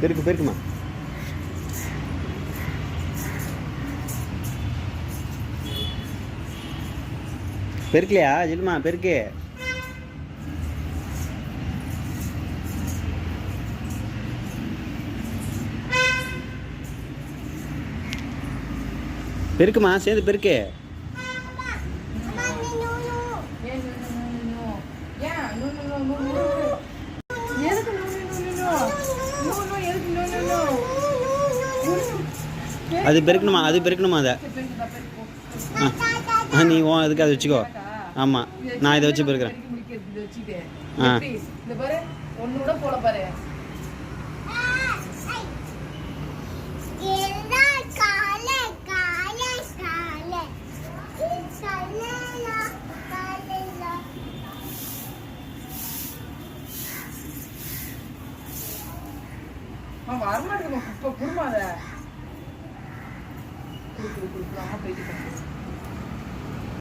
பெருக்குமா. பெருக்கலையா ஜில்லுமா? பெருக்கு. பெருக்குமா, சேர்ந்து பெருக்கு. அது பெருக்கணுமா? அது பெருக்கணுமா? அதை நீ அதுக்கு அதை வச்சுக்கோ. ஆமாம், நான் இதை வச்சு பெருக்கிறேன். ஆ வரமாட்டேங்குது. குடும்பம் அதை போயிட்டு